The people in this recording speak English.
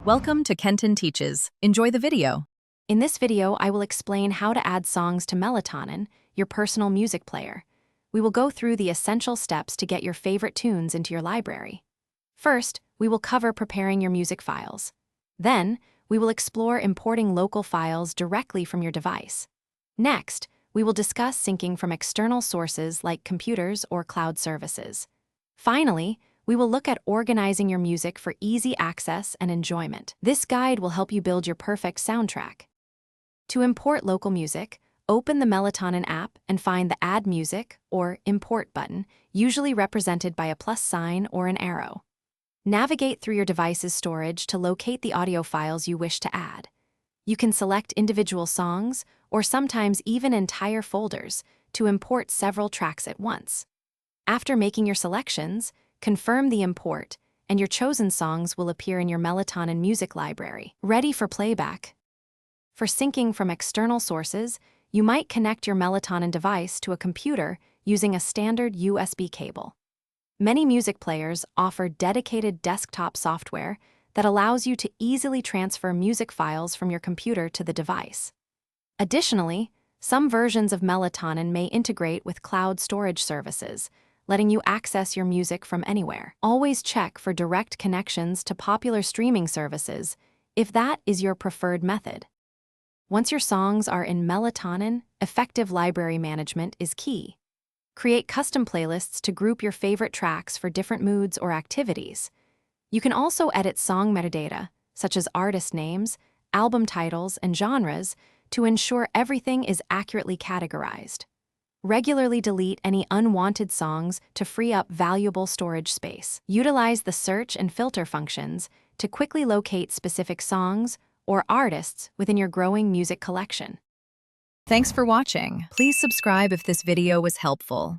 Welcome to Kenton Teaches. Enjoy the video. In this video, I will explain how to add songs to Melatonin, your personal music player. We will go through the essential steps to get your favorite tunes into your library. First, we will cover preparing your music files. Then, we will explore importing local files directly from your device. Next, we will discuss syncing from external sources like computers or cloud services. Finally, we will look at organizing your music for easy access and enjoyment. This guide will help you build your perfect soundtrack. To import local music, open the Melatonin app and find the Add Music or Import button, usually represented by a plus sign or an arrow. Navigate through your device's storage to locate the audio files you wish to add. You can select individual songs or sometimes even entire folders to import several tracks at once. After making your selections, confirm the import, and your chosen songs will appear in your Melatonin music library, ready for playback. For syncing from external sources, you might connect your Melatonin device to a computer using a standard USB cable. Many music players offer dedicated desktop software that allows you to easily transfer music files from your computer to the device. Additionally, some versions of Melatonin may integrate with cloud storage services, letting you access your music from anywhere. Always check for direct connections to popular streaming services if that is your preferred method. Once your songs are in Melatonin, effective library management is key. Create custom playlists to group your favorite tracks for different moods or activities. You can also edit song metadata, such as artist names, album titles, and genres, to ensure everything is accurately categorized. Regularly delete any unwanted songs to free up valuable storage space. Utilize the search and filter functions to quickly locate specific songs or artists within your growing music collection. Thanks for watching. Please subscribe if this video was helpful.